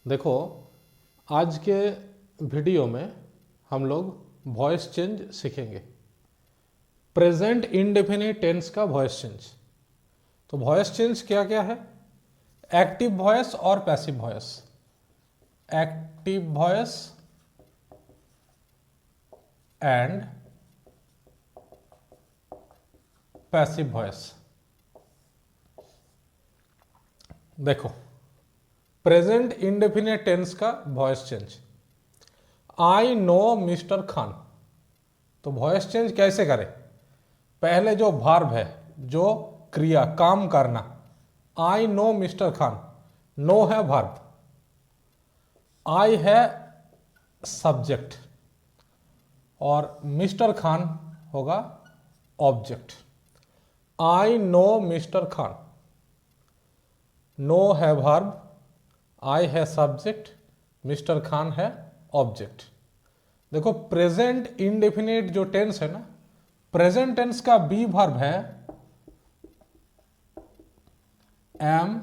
देखो, आज के वीडियो में हम लोग वॉइस चेंज सीखेंगे। प्रेजेंट इंडेफिनिट टेंस का वॉइस चेंज। तो वॉइस चेंज क्या क्या है? एक्टिव वॉइस और passive voice. Active voice and passive voice. देखो, प्रेजेंट इंडेफिनिट टेंस का वॉइस चेंज। आई नो मिस्टर खान। तो वॉइस चेंज कैसे करें? पहले जो वर्ब है, जो क्रिया, काम करना, I know mister Khan, know है वर्ब, आई है सब्जेक्ट और मिस्टर खान होगा object. I know mister Khan, know है वर्ब, आई है सब्जेक्ट, मिस्टर खान है ऑब्जेक्ट। देखो, प्रेजेंट इंडेफिनिट जो टेंस है ना, प्रेजेंट टेंस का बी वर्ब है एम,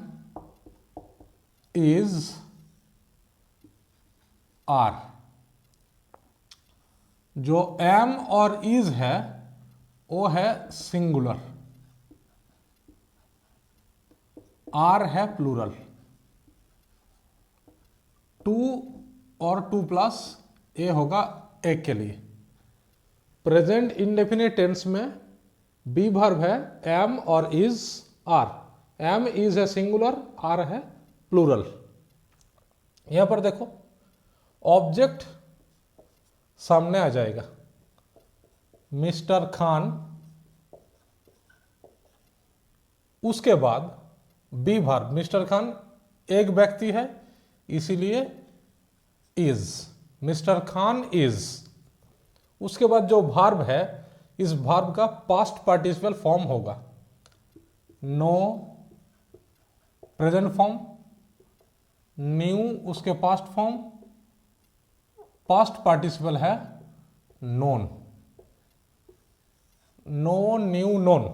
इज, आर। जो एम और इज है वो है सिंगुलर, आर है प्लूरल। टू और टू प्लस ए होगा एक के लिए। प्रेजेंट इंडेफिनिट टेंस में बी वर्ब है एम और इज, आर। एम इज है सिंगुलर, आर है प्लूरल। यहां पर देखो, ऑब्जेक्ट सामने आ जाएगा, मिस्टर खान। उसके बाद बी वर्ब, मिस्टर खान एक व्यक्ति है इसीलिए इज, मिस्टर खान इज। उसके बाद जो वर्ब है, इस वर्ब का पास्ट पार्टिसिपल फॉर्म होगा नो, प्रेजेंट फॉर्म, न्यू उसके पास्ट फॉर्म, पास्ट पार्टिसिपल है नोन, नो, न्यू, नोन।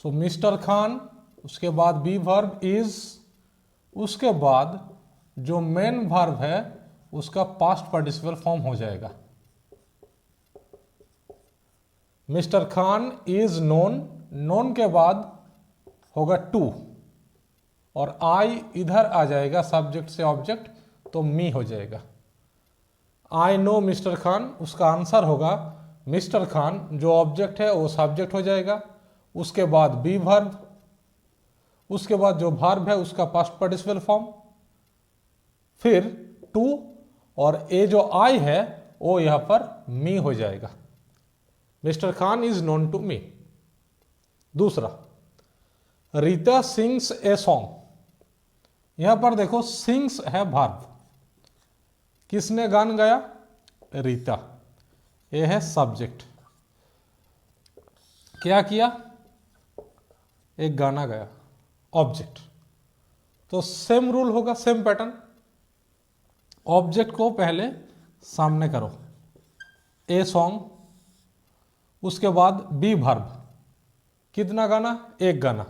सो मिस्टर खान, उसके बाद बी वर्ब इज, उसके बाद जो मेन वर्ब है उसका पास्ट पार्टिसिपल फॉर्म हो जाएगा। Mister Khan is known, known के बाद होगा टू और आई इधर आ जाएगा सब्जेक्ट से ऑब्जेक्ट, तो मी हो जाएगा। आई नो मिस्टर खान, उसका आंसर होगा मिस्टर खान, जो ऑब्जेक्ट है वो सब्जेक्ट हो जाएगा। उसके बाद बी वर्ब, उसके बाद जो वर्ब है उसका पास्ट पार्टिसिपल फॉर्म, फिर टू और ए जो आई है वो यहां पर मी हो जाएगा। Mister Khan is known to me. दूसरा, रीता सिंग्स ए सॉन्ग। यहां पर देखो, सिंग्स है वर्ब, किसने गान गाया? रीता। ये है सब्जेक्ट। क्या किया? एक गाना गाया, ऑब्जेक्ट। तो सेम रूल होगा, सेम पैटर्न। ऑब्जेक्ट को पहले सामने करो, ए सॉन्ग, उसके बाद बी वर्ब, कितना गाना? एक गाना,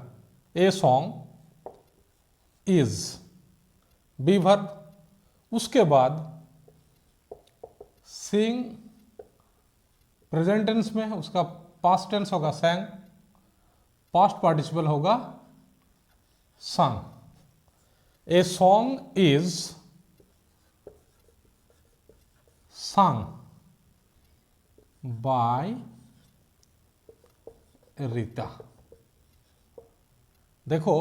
a song is, B verb. उसके बाद सिंग, प्रेजेंट टेंस में उसका पास्ट टेंस होगा सैंग, पास्ट पार्टिसिपल होगा संग। ए song is sung by Rita. देखो,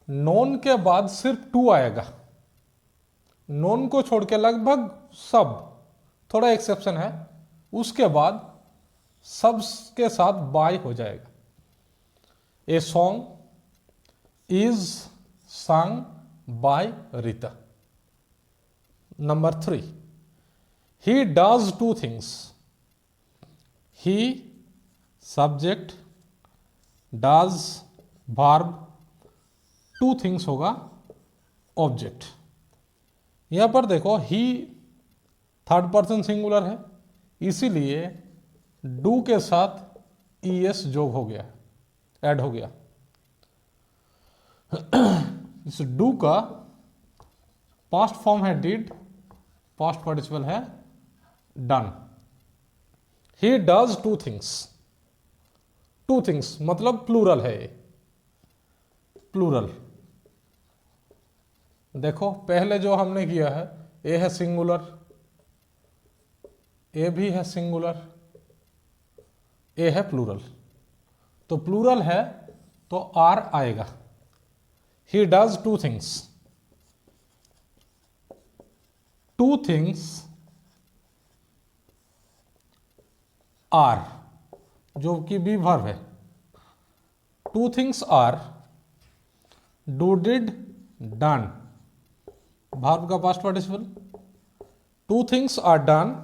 नोन के बाद सिर्फ टू आएगा, नोन को छोड़ के लगभग सब, थोड़ा एक्सेप्शन है, उसके बाद सब के साथ बाय हो जाएगा। ए song is sung by Rita. Number 3, he does two things. He subject, does verb, two things होगा ऑब्जेक्ट। यहां पर देखो, he थर्ड पर्सन सिंगुलर है, इसीलिए डू के साथ es जोग हो गया, ऐड हो गया। इस डू का पास्ट फॉर्म है डिड, पास्ट पार्टिसिपल है done. He does two things, two things मतलब प्लूरल है ये, प्लूरल। देखो पहले जो हमने किया है, ए है सिंगुलर, ए भी है सिंगुलर, ए है प्लूरल, तो प्लूरल है तो आर आएगा। He does two things, two things are, जो कि बी वर्ब है। Two things are do did done, verb का past participle. Two things are done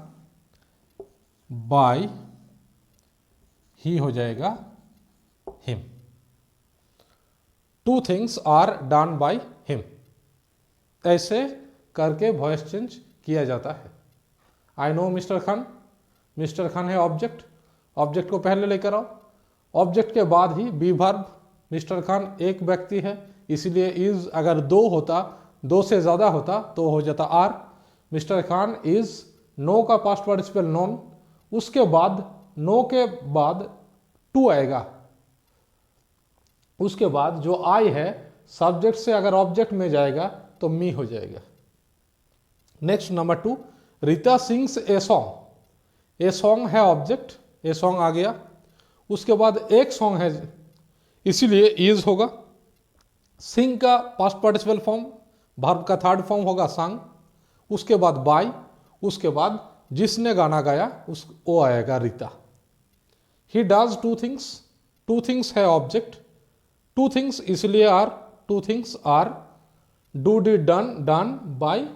by, he हो जाएगा him. Two things are done by him, ऐसे करके voice change किया जाता है। I know mister Khan, mister Khan है ऑब्जेक्ट, ऑब्जेक्ट को पहले लेकर आओ, ऑब्जेक्ट के बाद ही बी वर्ब। मिस्टर खान एक व्यक्ति है, इसीलिए इज अगर दो होता, दो से ज्यादा होता तो हो जाता are. Mister Khan is, know का पास्ट पार्टिसिपल नॉन, उसके बाद नो के बाद टू आएगा, उसके बाद जो आई है सब्जेक्ट से अगर ऑब्जेक्ट में जाएगा तो मी हो जाएगा। Next number 2, Rita sings a song. A song है ऑब्जेक्ट, ए सॉन्ग आ गया, उसके बाद एक सॉन्ग है इसीलिए इज होगा। सिंग का पास्ट पार्टिसिपल फॉर्म, वर्ब का थर्ड फॉर्म होगा संग, उसके बाद बाय, उसके बाद जिसने गाना गाया उस वो आएगा रीता। He does two things, two things है ऑब्जेक्ट, टू थिंग्स इसलिए are, two things are do did done, done by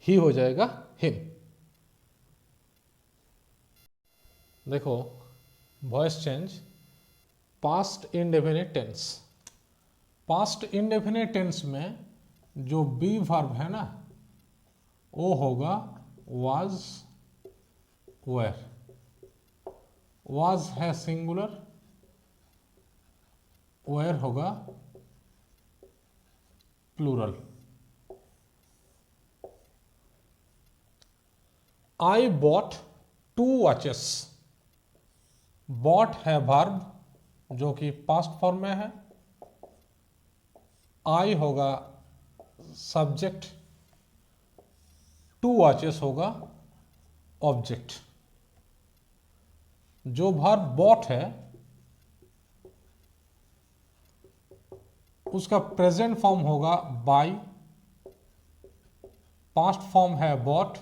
he हो जाएगा हिम। देखो voice change past indefinite tense. Past indefinite tense में जो बी वर्ब है ना वो होगा वाज वेयर। वाज है सिंगुलर, वेयर होगा plural. I bought two watches, bought है वर्ब जो कि पास्ट फॉर्म में है, आई होगा सब्जेक्ट, टू वॉचेस होगा ऑब्जेक्ट। जो वर्ब बॉट है उसका प्रेजेंट फॉर्म होगा बाय, पास्ट फॉर्म है बॉट,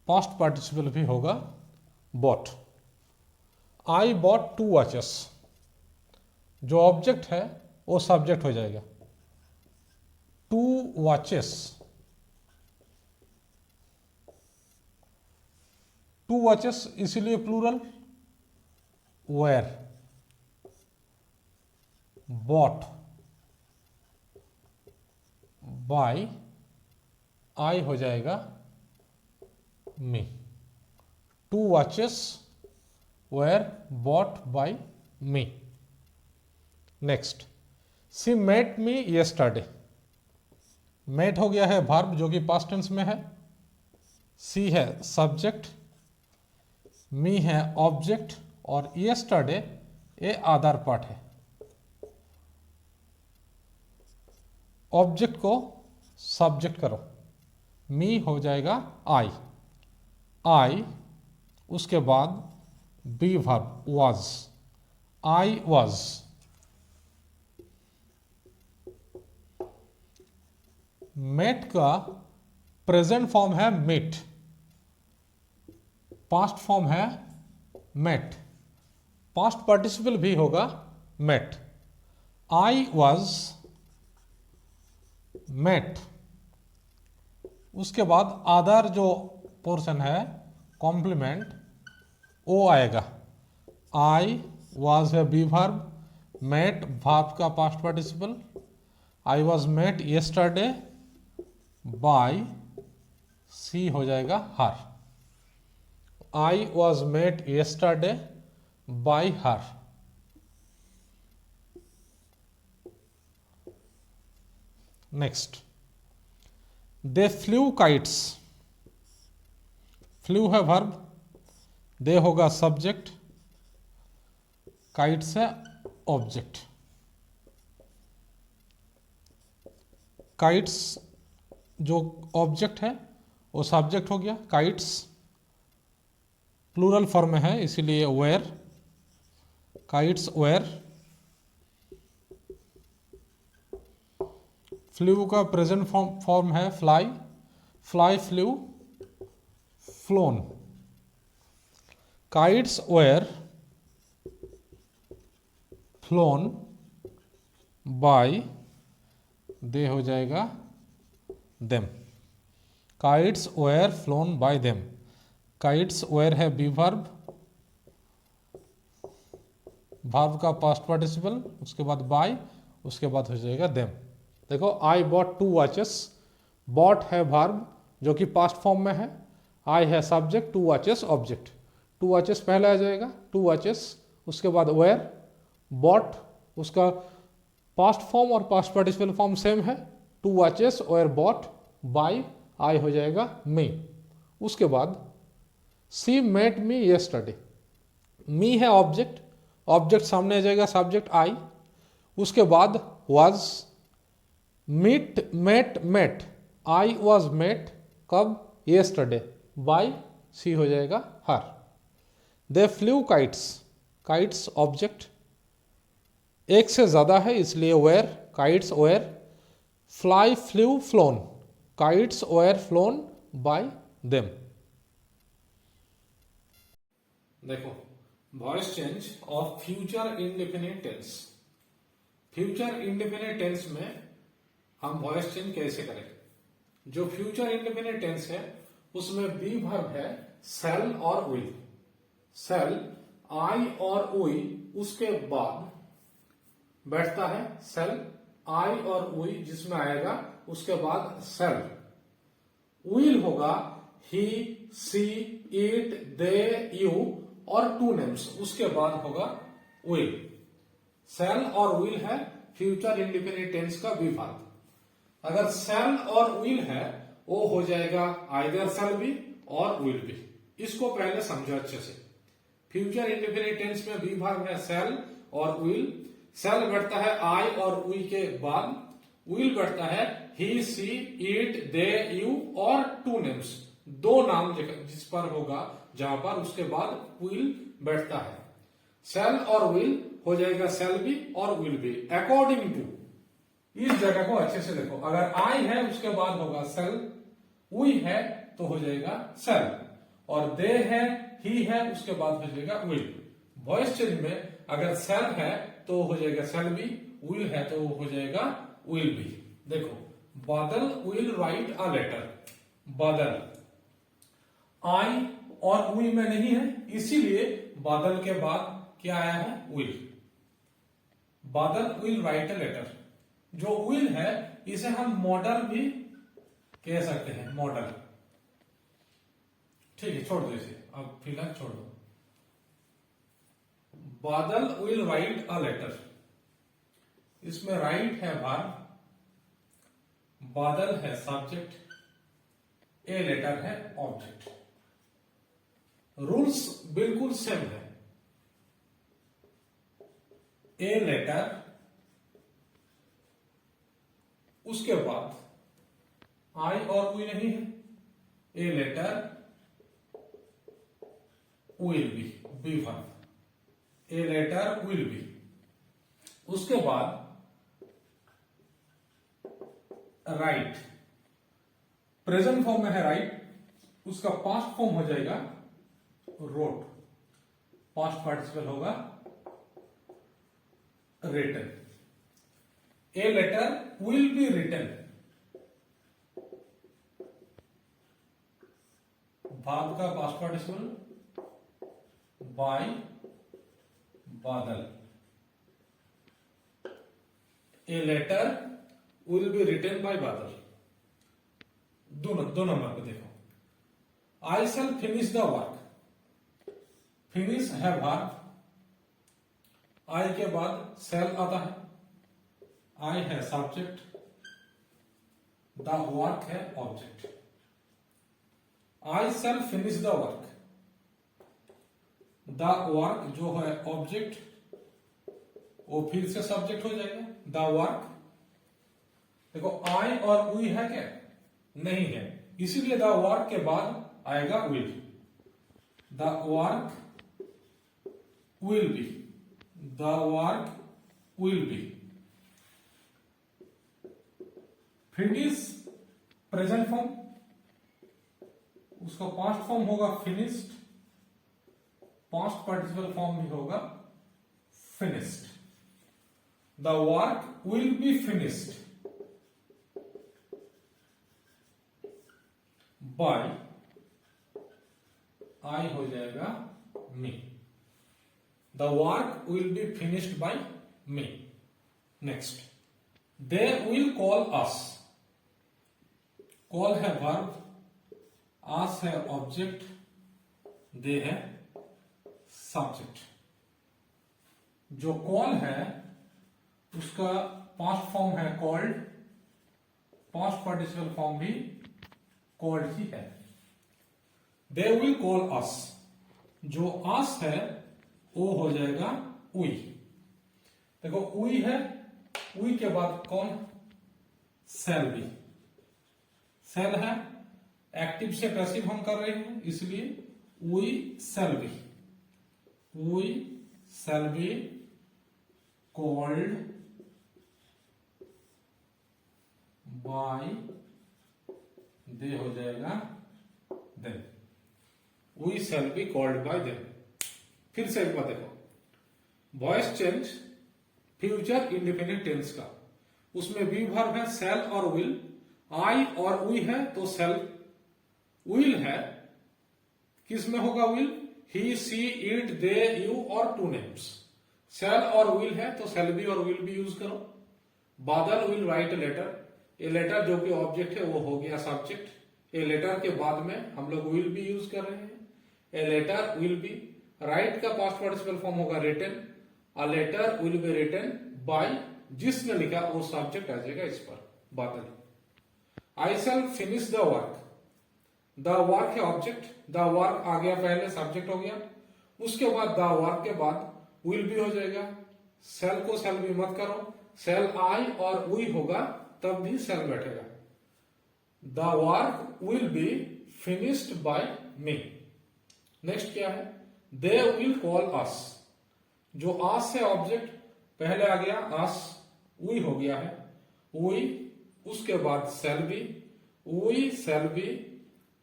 पास्ट पार्टिसिपल भी होगा bought. I bought two watches, जो ऑब्जेक्ट है वो सब्जेक्ट हो जाएगा। टू वॉचेस, टू वॉचेस इसलिए plural, were bought by, I हो जाएगा me. Two watches were bought by me. Next, she met me yesterday. Met हो गया है वर्ब जो कि पास्ट टेंस में है, सी है सब्जेक्ट, मी है ऑब्जेक्ट और येस्टरडे ये आधार पार्ट है। ऑब्जेक्ट को सब्जेक्ट करो, मी हो जाएगा आई, आई उसके बाद B verb was, I was. Met का प्रेजेंट फॉर्म है मीट, पास्ट फॉर्म है मेट, पास्ट पार्टिसिपल भी होगा मेट। आई वाज मेट, उसके बाद अदर जो पोर्शन है कॉम्प्लीमेंट वो आएगा। आई वाज है बी वर्ब, मेट वर्ब का past participle, I was met yesterday by, she हो जाएगा her. I was met yesterday by her. Next, they flew kites, flew है वर्ब, दे होगा सब्जेक्ट, काइट्स है object. Kites जो object है वो subject हो गया, काइट्स प्लूरल फॉर्म में है इसीलिए वेयर, काइट्स वेयर। फ्लू का प्रेजेंट फॉर्म है fly, fly flew, flown. Kites were flown by, they हो जाएगा them. Kites were flown by them, kites were है बी वर्ब, वर्ब का पास्ट पार्टिसिपल, उसके बाद बाय, उसके बाद हो जाएगा देम। देखो आई बॉट 2 वॉचेस, बॉट है वर्ब जो कि पास्ट फॉर्म में है, आई है सब्जेक्ट, 2 वॉचेस ऑब्जेक्ट। 2 वॉचेस पहले आ जाएगा, 2 वॉचेस, उसके बाद वेयर, बॉट उसका पास्ट फॉर्म और पास्ट पार्टिसिपल फॉर्म सेम है, 2 watches were bought, by I हो जाएगा मी। उसके बाद सी मेट मी यस्टरडे, मी है ऑब्जेक्ट, ऑब्जेक्ट सामने आ जाएगा सब्जेक्ट आई, उसके बाद was, meet met met, I was met कब, यस्टरडे, बाय सी हो जाएगा her. They flew kites, kites object, एक से ज्यादा है इसलिए were, kites were, fly flew flown, kites were flown by them. देखो voice change of future indefinite tense. Future indefinite tense में हम वॉइस चेंज कैसे करें। जो फ्यूचर इंडेफिनिट टेंस है उसमें बी वर्ब है सेल और विल। सेल आई और वी, उसके बाद बैठता है सेल, आई और वी जिसमें आएगा उसके बाद सेल। विल होगा ही, सी, इट, दे, यू और 2 नेम्स, उसके बाद होगा विल। सेल और विल है फ्यूचर इंडेफिनिट टेंस का बी वर्ब। अगर सेल और विल है वो हो जाएगा आइदर सेल बी और विल बी। इसको पहले समझो अच्छे से। फ्यूचर इंडेफिनिट टेंस में बी वर्ब है सेल और विल। सेल बैठता है आई और वी के बाद, विल बैठता है ही, सी, इट, दे, यू और 2 नेम्स, 2 नाम जिस पर होगा जहां पर, उसके बाद विल बैठता है। सेल और विल हो जाएगा सेल बी और विल बी अकॉर्डिंग टू। इस जगह को अच्छे से देखो, अगर आई है उसके बाद होगा सेल, वी है तो हो जाएगा सेल, और दे है, ही है उसके बाद हो जाएगा विल। वॉइस चेंज में अगर सेल है तो हो जाएगा सेल बी, विल है तो हो जाएगा विल बी। देखो बादल विल राइट अ लेटर, बादल आई और वी में नहीं है इसीलिए बादल के बाद क्या आया है, विल। बादल विल राइट अ लेटर, जो विल है इसे हम मॉडल भी कह सकते हैं, मॉडल। ठीक है छोड़ दो इसे, अब फिलहाल छोड़ दो। बादल विल राइट अ लेटर, इसमें राइट है वर्ब, बादल है सब्जेक्ट, ए लेटर है ऑब्जेक्ट। रूल्स बिल्कुल सेम है, ए लेटर, उसके बाद आई और वी नहीं है, a letter will be, B verb, a letter will be. उसके बाद राइट, प्रेजेंट फॉर्म में है राइट, उसका पास्ट फॉर्म हो जाएगा रोट, पास्ट पार्टिसिपल होगा written. A letter will be written, verb का past participle by Badal. A letter will be written by Badal. दो नंबर पे देखो, I shall finish the work, finish है वर्ब, आई के बाद शैल आता है, आई है सब्जेक्ट, द वर्क है object. I shall finish the work, the work जो है ऑब्जेक्ट, वो फिर से सब्जेक्ट हो जाएगा। द वर्क, देखो आई और वी है क्या? नहीं है, इसीलिए द वर्क के बाद आएगा will. The work will be, the work will be. Finish present form, उसका पास्ट फॉर्म होगा फिनिश्ड, पास्ट पार्टिसिपल फॉर्म भी होगा finished. The work will be finished by, I हो जाएगा me. The work will be finished by me. Next, they will call us, call है verb, us है object, they है subject. जो call है उसका पास्ट फॉर्म है कॉल्ड, पास्ट पार्टिसिपल फॉर्म भी कॉल्ड ही है। दे विल कॉल अस, जो अस है वो हो जाएगा वी। देखो वी है, वी के बाद कौन? Shall be. शैल है, एक्टिव से पैसिव हम कर रहे हैं, इसलिए we shall be, we shall be called by, they हो जाएगा them. We shall be called by them. फिर से एक बात देखो, voice change future independent tense का, उसमें बी वर्ब है, शैल और विल। आई और वी है तो शैल, विल है, किस में होगा will? He, she, it, they, you और टू नेम्स। शैल और विल है तो शैल बी और विल बी यूज करो। Badal will write a letter, a letter जो कि ऑब्जेक्ट है वो हो गया सब्जेक्ट। ए लेटर के बाद में हम लोग विल बी यूज कर रहे हैं। A letter will be, write का पास्ट पार्टिसिपल फॉर्म होगा written. A letter will be written by, जिसने लिखा वो सब्जेक्ट आ जाएगा इस पर, बादल। I shall finish the work, the work है ऑब्जेक्ट, द वर्क आ गया पहले, सब्जेक्ट हो गया। उसके बाद द वर्क के बाद विल बी हो जाएगा। शैल को शैल बी मत करो, शैल आई और वी होगा तब भी शैल बैठेगा। The work will be finished by me. Next क्या है? दे विल कॉल अस, जो अस है ऑब्जेक्ट, पहले आ गया अस, वी हो गया है, वी, उसके बाद shall be, we shall be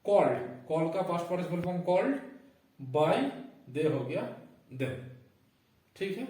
called, call का past participle form called, by, they हो गया देम। ठीक है।